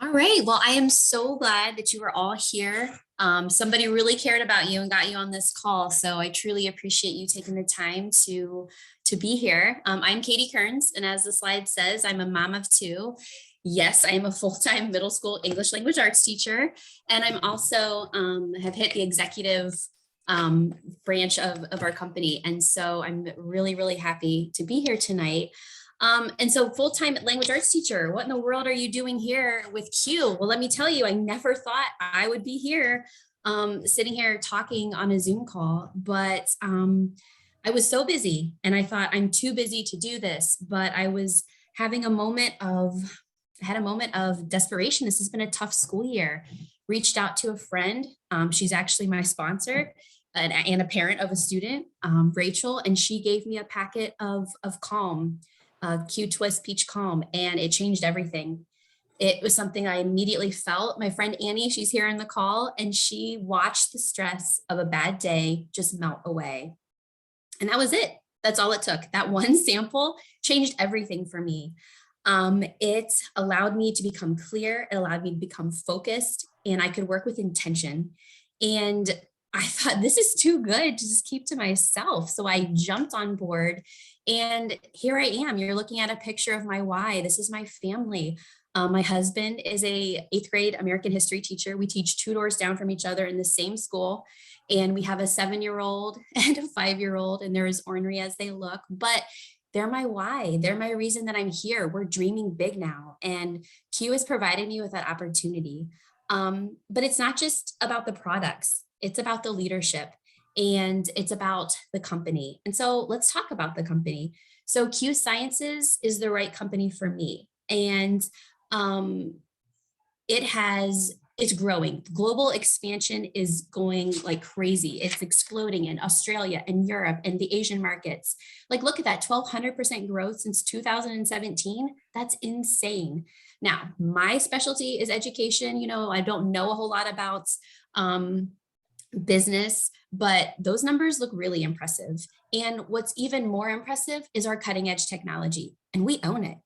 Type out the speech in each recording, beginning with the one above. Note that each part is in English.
All right. Well, I am so glad that you are all here. Somebody really cared about you and got you on this call. So I truly appreciate you taking the time to be here. I'm Katie Kerns, and as the slide says, I'm a mom of two. Yes, I am a full-time middle school English language arts teacher, and I'm also have hit the executive branch of our company. And so I'm really, really happy to be here tonight. And so full-time language arts teacher, what in the world are you doing here with Q? Well, let me tell you, I never thought I would be here sitting here talking on a Zoom call, but I was so busy and I thought I'm too busy to do this, but I was having had a moment of desperation. This has been a tough school year. Reached out to a friend. She's actually my sponsor and a parent of a student, Rachel, and she gave me a packet of Calm. Q Twist Peach Calm, and it changed everything. It was something I immediately felt. My friend Annie, she's here in the call, and she watched the stress of a bad day just melt away. And that was it. That's all it took. That one sample changed everything for me. It allowed me to become clear. It allowed me to become focused, and I could work with intention. And I thought, this is too good to just keep to myself. So I jumped on board, and here I am. You're looking at a picture of my why. This is my family. My husband is a 8th grade American history teacher. We teach 2 doors down from each other in the same school. And we have a 7-year-old and a 5-year-old, and they're as ornery as they look, but they're my why. They're my reason that I'm here. We're dreaming big now. And Q has provided me with that opportunity. But it's not just about the products. It's about the leadership, and it's about the company. And so let's talk about the company. So Q Sciences is the right company for me. And it's growing. Global expansion is going like crazy. It's exploding in Australia and Europe and the Asian markets. Like, look at that, 1,200% growth since 2017. That's insane. Now, my specialty is education. I don't know a whole lot about business, but those numbers look really impressive. And what's even more impressive is our cutting edge technology, and we own it.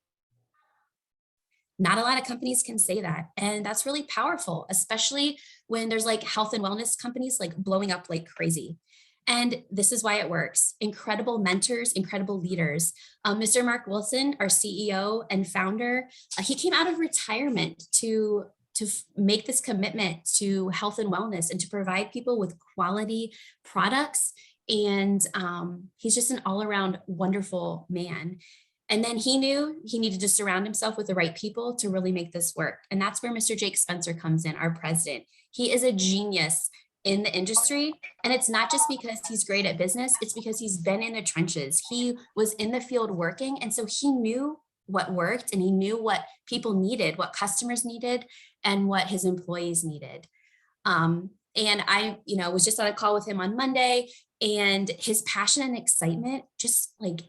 Not a lot of companies can say that. And that's really powerful, especially when there's like health and wellness companies like blowing up like crazy. And this is why it works. Incredible mentors, incredible leaders. Mr. Mark Wilson, our CEO and founder, he came out of retirement to make this commitment to health and wellness and to provide people with quality products. And he's just an all-around wonderful man. And then he knew he needed to surround himself with the right people to really make this work. And that's where Mr. Jake Spencer comes in, our president. He is a genius in the industry. And it's not just because he's great at business, it's because he's been in the trenches. He was in the field working. And so he knew what worked, and he knew what people needed, what customers needed, and what his employees needed. And I, was just on a call with him on Monday, and his passion and excitement just like,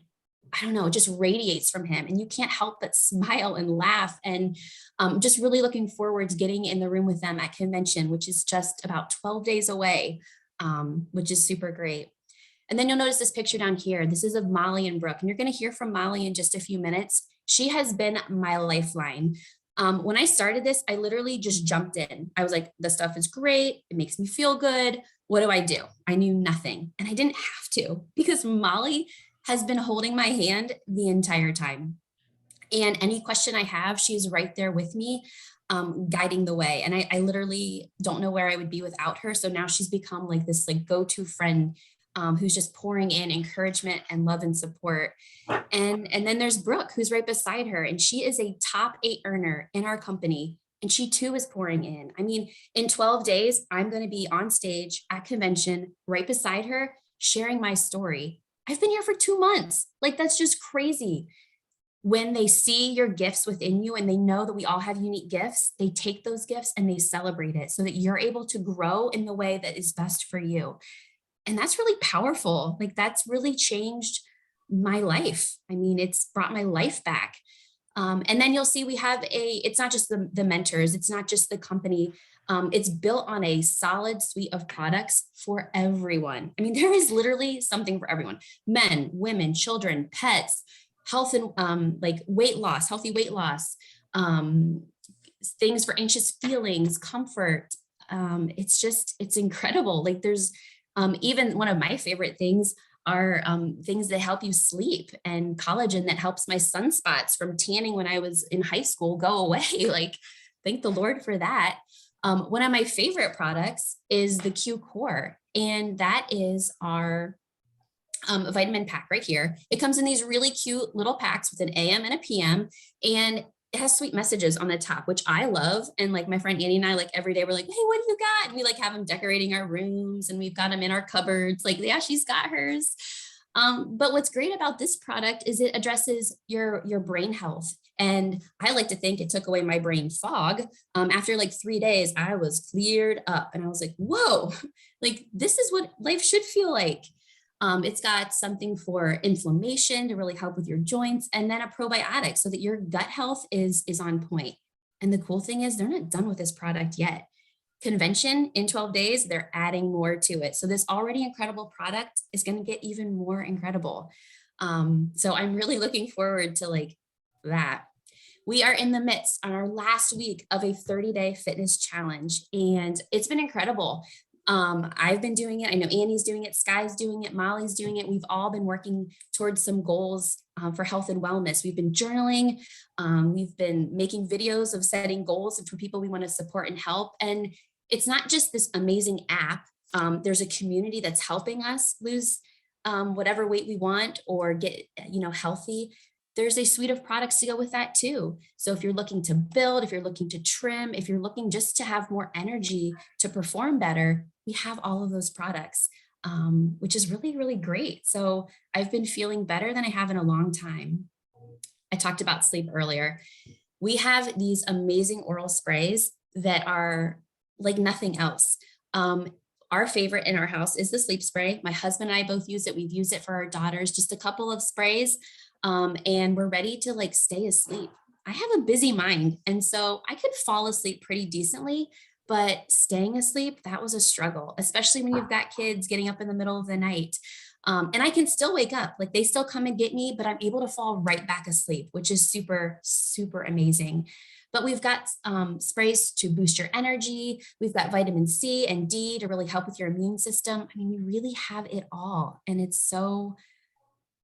I don't know, just radiates from him, and you can't help but smile and laugh. And just really looking forward to getting in the room with them at convention, which is just about 12 days away, which is super great. And then you'll notice this picture down here. This is of Mollie and Brooke, and you're going to hear from Mollie in just a few minutes. She has been my lifeline. When I started this, I literally just jumped in. I was like, the stuff is great. It makes me feel good. What do I do? I knew nothing, and I didn't have to, because Mollie has been holding my hand the entire time. And any question I have, she's right there with me, guiding the way. And I literally don't know where I would be without her. So now she's become like this like go-to friend who's just pouring in encouragement and love and support. And then there's Brooke, who's right beside her. And she is a top 8 earner in our company. And she too is pouring in. I mean, in 12 days, I'm going to be on stage at convention right beside her, sharing my story. I've been here for 2 months. Like, that's just crazy. When they see your gifts within you and they know that we all have unique gifts, they take those gifts and they celebrate it so that you're able to grow in the way that is best for you. And that's really powerful. Like, that's really changed my life. I mean, it's brought my life back. And then you'll see we have it's not just the mentors, it's not just the company. It's built on a solid suite of products for everyone. I mean, there is literally something for everyone: men, women, children, pets, health and like weight loss, healthy weight loss, things for anxious feelings, comfort. It's incredible. Like there's even one of my favorite things are things that help you sleep, and collagen that helps my sunspots from tanning when I was in high school go away. Like, thank the Lord for that. One of my favorite products is the Q Core, and that is our vitamin pack right here. It comes in these really cute little packs with an AM and a PM, and it has sweet messages on the top, which I love. And like my friend Annie and I, like every day, we're like, hey, what do you got? And we like have them decorating our rooms, and we've got them in our cupboards. Like, yeah, she's got hers. But what's great about this product is it addresses your brain health. And I like to think it took away my brain fog. After like 3 days, I was cleared up, and I was like, whoa, like this is what life should feel like. It's got something for inflammation to really help with your joints, and then a probiotic so that your gut health is on point. And the cool thing is they're not done with this product yet. Convention in 12 days, they're adding more to it. So this already incredible product is going to get even more incredible. So I'm really looking forward to like that. We are in the midst on our last week of a 30-day fitness challenge, and it's been incredible. I've been doing it. I know Annie's doing it. Sky's doing it. Mollie's doing it. We've all been working towards some goals for health and wellness. We've been journaling. We've been making videos of setting goals for people we want to support and help. And it's not just this amazing app. There's a community that's helping us lose whatever weight we want or get, healthy. There's a suite of products to go with that too. So if you're looking to build, if you're looking to trim, if you're looking just to have more energy to perform better, we have all of those products, which is really, really great. So I've been feeling better than I have in a long time. I talked about sleep earlier. We have these amazing oral sprays that are like nothing else. Our favorite in our house is the sleep spray. My husband and I both use it. We've used it for our daughters, just a couple of sprays. And we're ready to like stay asleep. I have a busy mind, and so I could fall asleep pretty decently, but staying asleep, that was a struggle, especially when you've got kids getting up in the middle of the night. And I can still wake up, like they still come and get me, but I'm able to fall right back asleep, which is super, super amazing. But we've got sprays to boost your energy. We've got vitamin C and D to really help with your immune system. I mean, we really have it all. And it's so,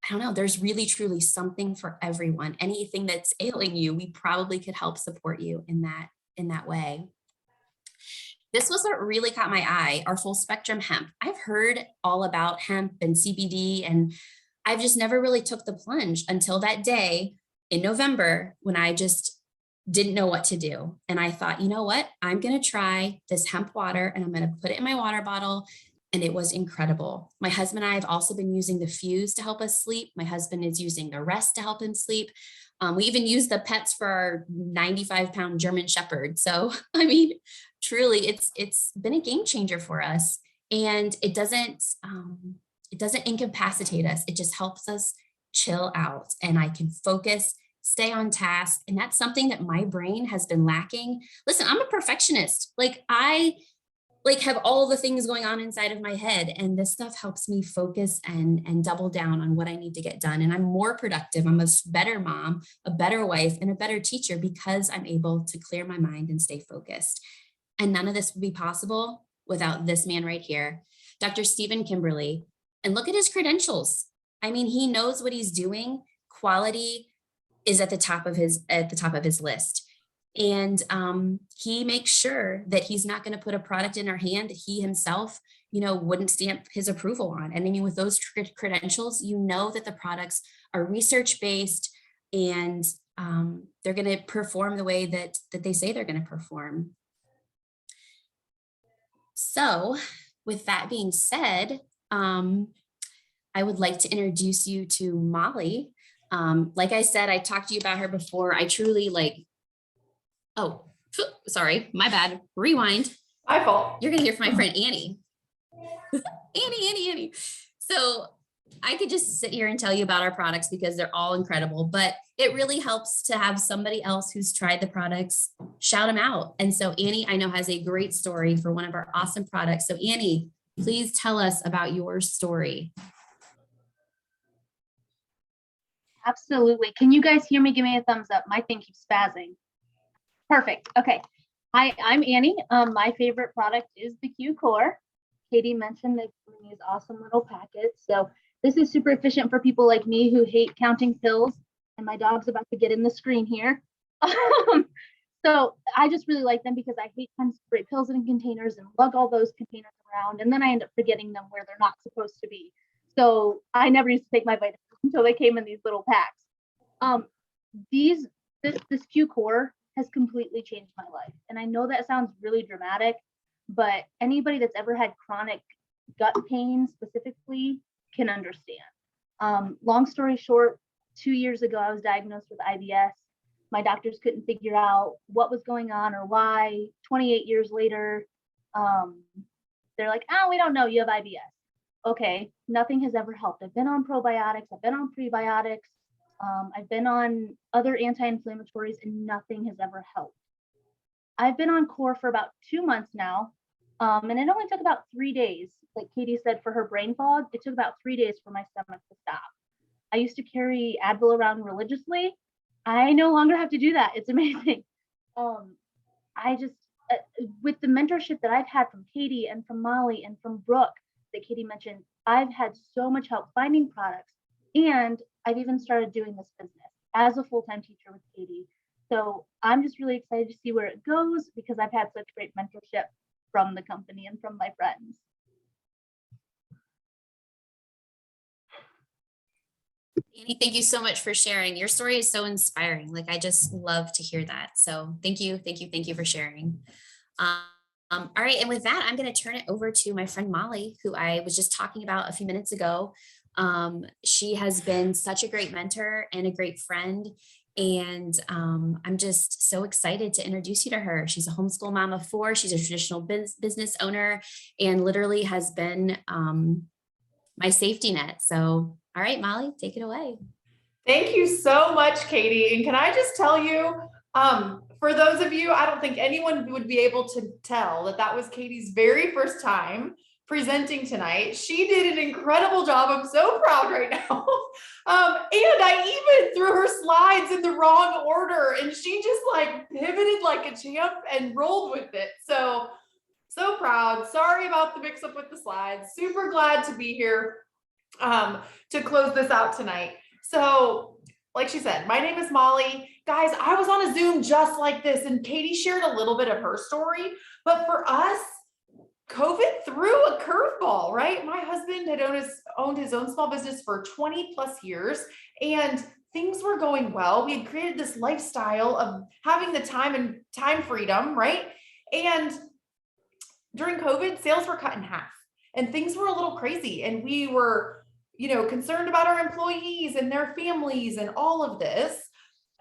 I don't know, there's really truly something for everyone. Anything that's ailing you, we probably could help support you in that way. This was what really caught my eye, our full spectrum hemp. I've heard all about hemp and CBD, and I've just never really took the plunge until that day in November when I just didn't know what to do. And I thought, you know what? I'm going to try this hemp water, and I'm going to put it in my water bottle. And it was incredible. My husband and I have also been using the Fuse to help us sleep. My husband is using the Rest to help him sleep. We even use the pets for our 95-pound German Shepherd. So, I mean, truly, it's been a game changer for us. And it doesn't incapacitate us. It just helps us chill out, and I can focus, stay on task. And that's something that my brain has been lacking. Listen, I'm a perfectionist. Like I have all the things going on inside of my head, and this stuff helps me focus and double down on what I need to get done. And I'm more productive. I'm a better mom, a better wife, and a better teacher because I'm able to clear my mind and stay focused. And none of this would be possible without this man right here, Dr. Stephen Kimberly. And look at his credentials. I mean, he knows what he's doing. Quality is at the top of his list. And he makes sure that he's not going to put a product in our hand that he himself, wouldn't stamp his approval on. And I mean, with those credentials, that the products are research-based, and they're going to perform the way that they say they're going to perform. So with that being said, I would like to introduce you to Mollie. Like I said, I talked to you about her before. I truly oh, sorry, my bad. Rewind. My fault. You're going to hear from my friend Annie. Annie. So I could just sit here and tell you about our products because they're all incredible, but it really helps to have somebody else who's tried the products shout them out. And so Annie, I know, has a great story for one of our awesome products. So Annie, please tell us about your story. Absolutely. Can you guys hear me? Give me a thumbs up. My thing keeps spazzing. Perfect. Okay. Hi, I'm Annie. My favorite product is the Q Core. Katie mentioned they bring these awesome little packets. So this is super efficient for people like me who hate counting pills. And my dog's about to get in the screen here. So I just really like them because I hate trying to spray pills in containers and lug all those containers around. And then I end up forgetting them where they're not supposed to be. So I never used to take my vitamins until they came in these little packs. This Q Core has completely changed my life. And I know that sounds really dramatic, but anybody that's ever had chronic gut pain specifically can understand. Long story short, 2 years ago, I was diagnosed with IBS. My doctors couldn't figure out what was going on or why. 28 years later, they're like, oh, we don't know, you have IBS. Okay, nothing has ever helped. I've been on probiotics, I've been on prebiotics, I've been on other anti-inflammatories, and nothing has ever helped. I've been on Core for about 2 months now, and it only took about 3 days. Like Katie said, for her brain fog, it took about 3 days for my stomach to stop. I used to carry Advil around religiously. I no longer have to do that. It's amazing. I just, with the mentorship that I've had from Katie and from Mollie and from Brooke that Katie mentioned, I've had so much help finding products, and I've even started doing this business as a full-time teacher with Katie. So I'm just really excited to see where it goes because I've had such great mentorship from the company and from my friends. Annie, thank you so much for sharing. Your story is so inspiring. Like, I just love to hear that. So thank you for sharing. All right, and with that, I'm going to turn it over to my friend Mollie, who I was just talking about a few minutes ago. She has been such a great mentor and a great friend. And I'm just so excited to introduce you to her. She's a homeschool mom of 4. She's a traditional business owner and literally has been my safety net. So, all right, Mollie, take it away. Thank you so much, Katie. And can I just tell you, for those of you, I don't think anyone would be able to tell that that was Katie's very first time presenting tonight. She did an incredible job. I'm so proud right now. And I even threw her slides in the wrong order, and she just like pivoted like a champ and rolled with it. So proud. Sorry about the mix up with the slides. Super glad to be here to close this out tonight. So like she said, my name is Mollie. Guys, I was on a Zoom just like this, and Katie shared a little bit of her story, but for us, COVID threw a curveball, right? My husband had owned his own small business for 20 plus years, and things were going well. We had created this lifestyle of having the time freedom, right? And during COVID, sales were cut in half and things were a little crazy, and we were concerned about our employees and their families and all of this.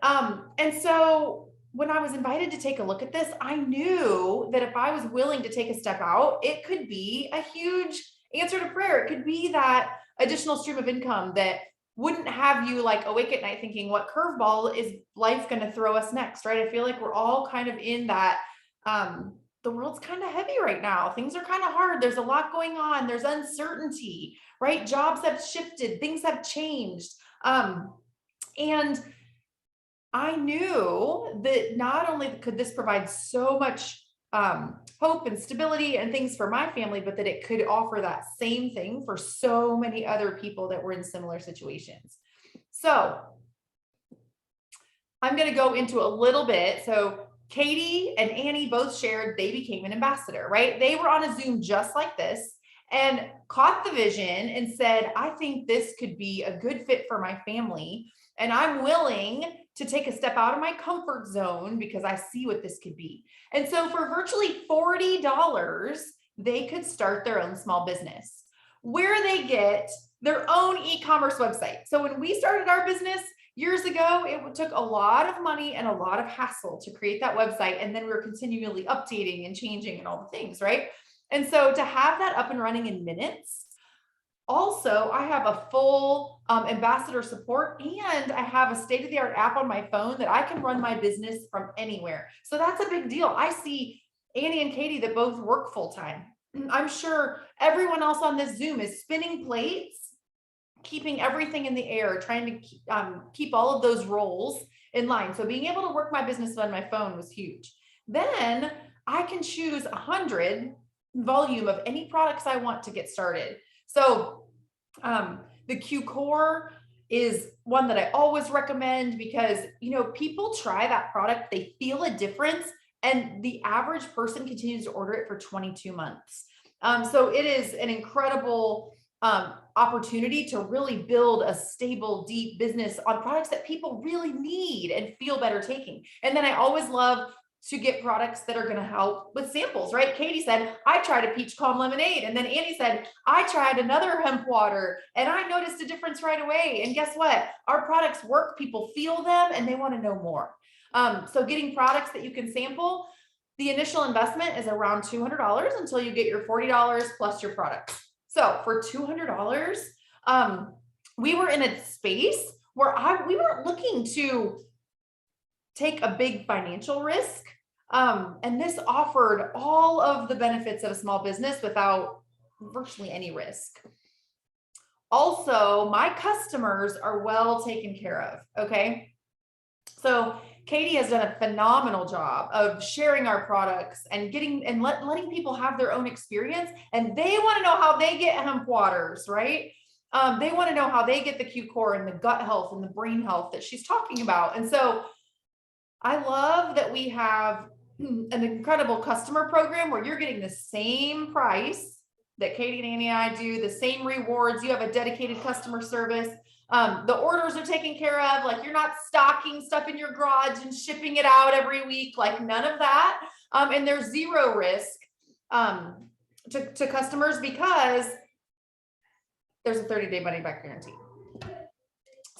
And so when I was invited to take a look at this, I knew that if I was willing to take a step out, it could be a huge answer to prayer. It could be that additional stream of income that wouldn't have you like awake at night thinking, what curveball is life going to throw us next, right? I feel like we're all kind of in that, the world's kind of heavy right now. Things are kind of hard. There's a lot going on. There's uncertainty, right? Jobs have shifted. Things have changed. And I knew that not only could this provide so much hope and stability and things for my family, but that it could offer that same thing for so many other people that were in similar situations. So I'm going to go into a little bit. So Katie and Annie both shared they became an ambassador, right? They were on a Zoom just like this and caught the vision and said, I think this could be a good fit for my family. And I'm willing to take a step out of my comfort zone because I see what this could be. And so for virtually $40, they could start their own small business where they get their own e-commerce website. So when we started our business years ago, it took a lot of money and a lot of hassle to create that website. And then we were continually updating and changing and all the things, right? And so to have that up and running in minutes, also, I have a full ambassador support, and I have a state-of-the-art app on my phone that I can run my business from anywhere. So that's a big deal. I see Annie and Katie that both work full-time. I'm sure everyone else on this Zoom is spinning plates, keeping everything in the air, trying to keep all of those roles in line. So being able to work my business on my phone was huge. Then I can choose 100 volume of any products I want to get started. So the Q Core is one that I always recommend because, people try that product, they feel a difference, and the average person continues to order it for 22 months. So it is an incredible opportunity to really build a stable, deep business on products that people really need and feel better taking. And then I always love to get products that are going to help with samples, right? Katie said, I tried a peach calm lemonade. And then Annie said, I tried another hemp water and I noticed a difference right away. And guess what? Our products work, people feel them, and they want to know more. So getting products that you can sample, the initial investment is around $200 until you get your $40 plus your products. So for $200, we were in a space where we weren't looking to take a big financial risk. And this offered all of the benefits of a small business without virtually any risk. Also, my customers are well taken care of. Okay. So Katie has done a phenomenal job of sharing our products and letting people have their own experience. And they want to know how they get hemp waters, right? They want to know how they get the Q Core and the gut health and the brain health that she's talking about. And so I love that we have an incredible customer program where you're getting the same price that Katie and Annie and I do, the same rewards. You have a dedicated customer service. The orders are taken care of. Like, you're not stocking stuff in your garage and shipping it out every week, like none of that. And there's zero risk to customers because there's a 30-day money back guarantee.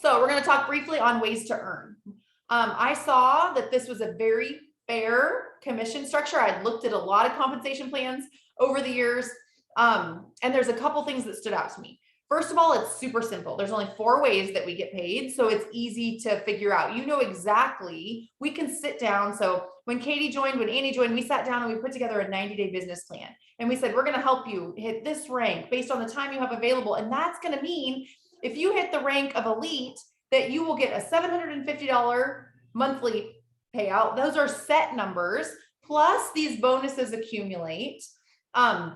So we're going to talk briefly on ways to earn. I saw that this was a very fair commission structure. I'd looked at a lot of compensation plans over the years. And there's a couple things that stood out to me. First of all, it's super simple. There's only 4 ways that we get paid. So it's easy to figure out, exactly, we can sit down. So when Katie joined, when Annie joined, we sat down and we put together a 90-day business plan. And we said, we're going to help you hit this rank based on the time you have available. And that's going to mean if you hit the rank of elite, that you will get a $750 monthly payout. Those are set numbers, plus these bonuses accumulate. And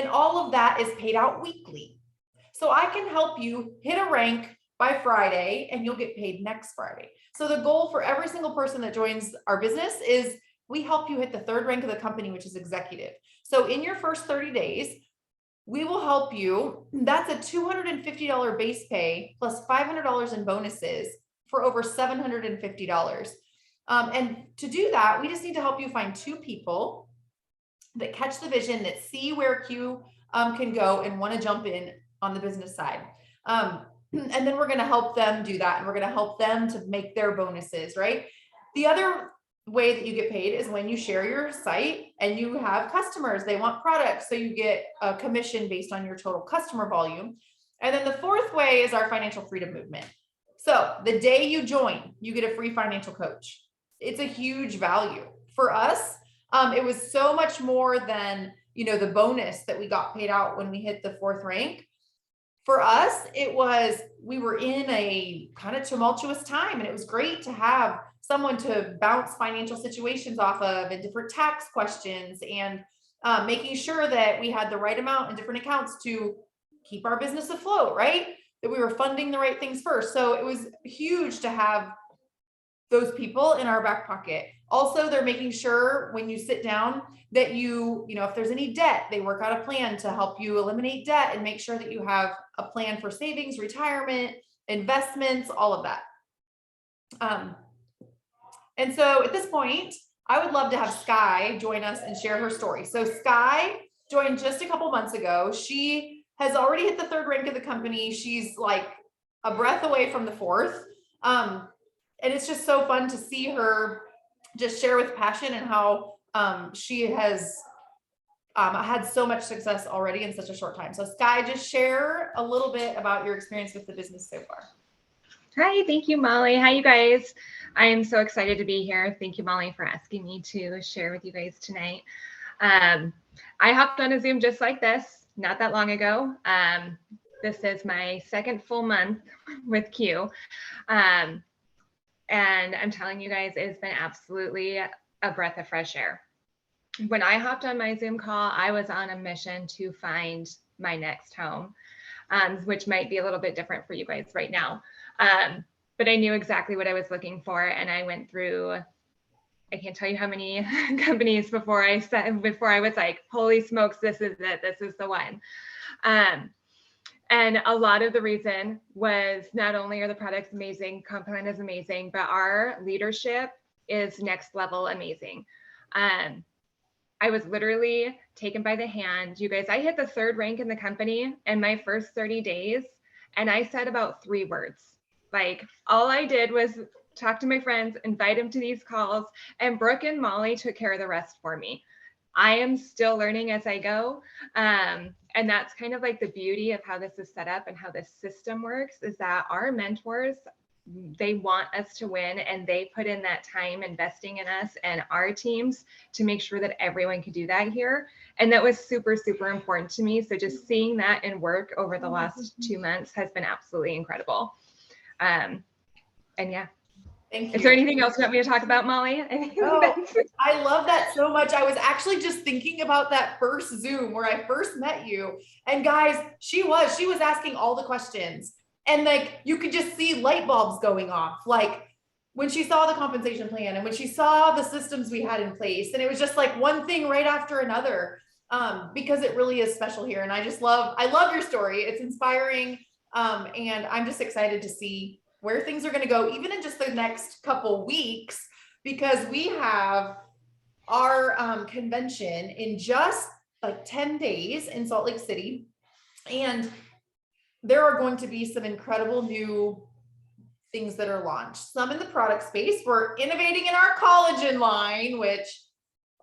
all of that is paid out weekly. So I can help you hit a rank by Friday and you'll get paid next Friday. So the goal for every single person that joins our business is we help you hit the 3rd rank of the company, which is executive. So in your first 30 days, we will help you. That's a $250 base pay plus $500 in bonuses for over $750. And to do that, we just need to help you find 2 people that catch the vision, that see where Q can go and want to jump in on the business side. And then we're going to help them do that. And we're going to help them to make their bonuses, right? The other way that you get paid is when you share your site and you have customers, they want products. So you get a commission based on your total customer volume. And then the 4th way is our financial freedom movement. So the day you join, you get a free financial coach. It's a huge value for us. It was so much more than, the bonus that we got paid out when we hit the 4th rank. For us, we were in a kind of tumultuous time, and it was great to have someone to bounce financial situations off of and different tax questions and making sure that we had the right amount in different accounts to keep our business afloat, right? That we were funding the right things first. So it was huge to have those people in our back pocket. Also, they're making sure when you sit down that if there's any debt, they work out a plan to help you eliminate debt and make sure that you have a plan for savings, retirement, investments, all of that. And so at this point, I would love to have Sky join us and share her story. So Sky joined just a couple months ago. She has already hit the 3rd rank of the company. She's like a breath away from the 4th. And it's just so fun to see her just share with passion and how she has had so much success already in such a short time. So Sky, just share a little bit about your experience with the business so far. Hi, thank you, Molly. Hi, you guys. I am so excited to be here. Thank you, Molly, for asking me to share with you guys tonight. I hopped on a Zoom just like this not that long ago. This is my 2nd full month with Q. And I'm telling you guys, it's been absolutely a breath of fresh air. When I hopped on my Zoom call, I was on a mission to find my next home, which might be a little bit different for you guys right now. But I knew exactly what I was looking for. And I went through, I can't tell you how many companies before I was like, holy smokes, this is it. This is the one. And a lot of the reason was not only are the products amazing, comp plan is amazing, but our leadership is next level amazing. I was literally taken by the hand. You guys, I hit the 3rd rank in the company in my first 30 days. And I said about 3 words. Like, all I did was talk to my friends, invite them to these calls, and Brooke and Mollie took care of the rest for me. I am still learning as I go. And that's kind of like the beauty of how this is set up and how this system works, is that our mentors, they want us to win, and they put in that time investing in us and our teams to make sure that everyone could do that here. And that was super, super important to me. So just seeing that in work over the last 2 months has been absolutely incredible. And yeah. Thank you. Is there anything else you want me to talk about, Mollie? Oh, I love that so much. I was actually just thinking about that first Zoom where I first met you. And guys, she was asking all the questions. And like, you could just see light bulbs going off. Like when she saw the compensation plan and when she saw the systems we had in place, and it was just like one thing right after another, because it really is special here. And I love your story. It's inspiring. And I'm just excited to see where things are going to go, even in just the next couple weeks, because we have our convention in just like 10 days in Salt Lake City. And there are going to be some incredible new things that are launched. Some in the product space. We're innovating in our collagen line, which,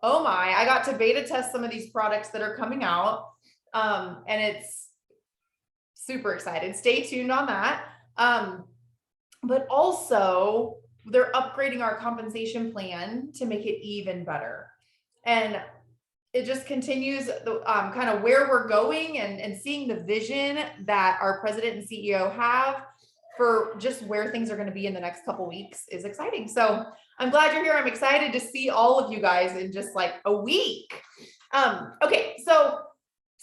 oh my, I got to beta test some of these products that are coming out. And it's super excited. Stay tuned on that. But also they're upgrading our compensation plan to make it even better. And it just continues the kind of where we're going, and seeing the vision that our president and CEO have for just where things are going to be in the next couple weeks is exciting. So I'm glad you're here. I'm excited to see all of you guys in just like a week. Okay, so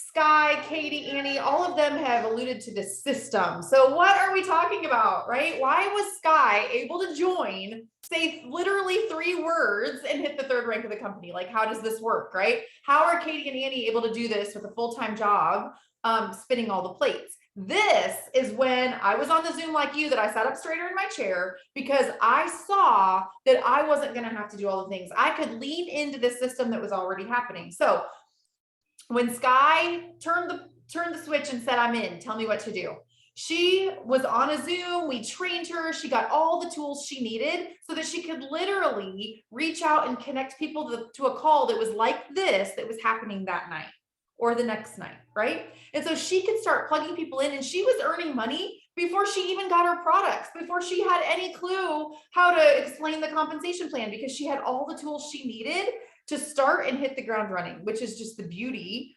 Sky, Katie, Annie, all of them have alluded to this system. So what are we talking about, right? Why was Sky able to join, say literally 3 words, and hit the 3rd rank of the company? Like, how does this work, right? How are Katie and Annie able to do this with a full-time job, spinning all the plates? This is when I was on the Zoom like you, that I sat up straighter in my chair, because I saw that I wasn't going to have to do all the things. I could lean into this system that was already happening. So when Sky turned the switch and said, I'm in, tell me what to do, she was on a Zoom. We trained her. She got all the tools she needed so that she could literally reach out and connect people to a call that was like this, that was happening that night or the next night, right? And so she could start plugging people in, and she was earning money before she even got her products, before she had any clue how to explain the compensation plan, because she had all the tools she needed to start and hit the ground running, which is just the beauty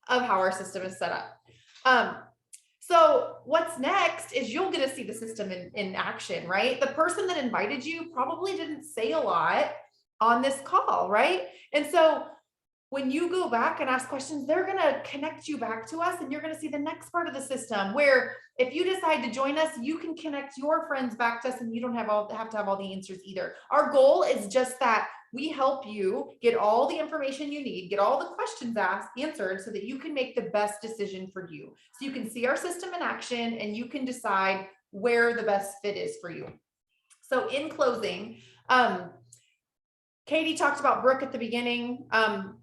of how our system is set up. So what's next is you'll get to see the system in action, right? The person that invited you probably didn't say a lot on this call, right? And so when you go back and ask questions, they're going to connect you back to us, and you're going to see the next part of the system where if you decide to join us, you can connect your friends back to us, and you don't have to have all the answers either. Our goal is just that we help you get all the information you need, get all the questions answered, so that you can make the best decision for you. So you can see our system in action, and you can decide where the best fit is for you. So in closing, Katie talked about Brooke at the beginning.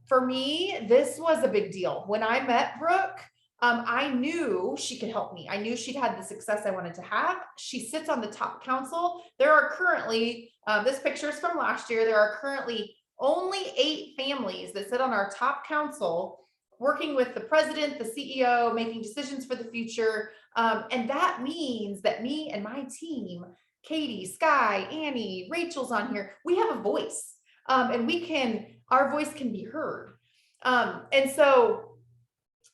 For me, this was a big deal. When I met Brooke, I knew she could help me. I knew she'd had the success I wanted to have. She sits on the top council. There are currently, this picture is from last year, there are currently only 8 families that sit on our top council, working with the president, the CEO, making decisions for the future. And that means that me and my team, Katie, Sky, Annie, Rachel's on here, we have a voice. And our voice can be heard. And so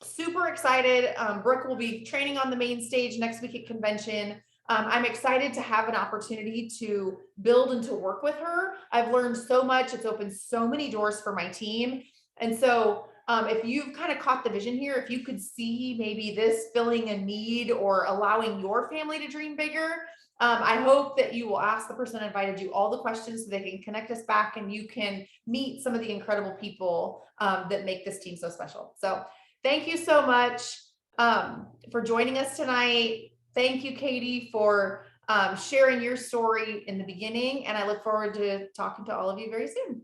super excited. Brooke will be training on the main stage next week at convention. I'm excited to have an opportunity to build and to work with her. I've learned so much. It's opened so many doors for my team. And so if you've kind of caught the vision here, if you could see maybe this filling a need or allowing your family to dream bigger, I hope that you will ask the person that invited you all the questions so they can connect us back and you can meet some of the incredible people that make this team so special. So thank you so much for joining us tonight. Thank you, Katie, for sharing your story in the beginning. And I look forward to talking to all of you very soon.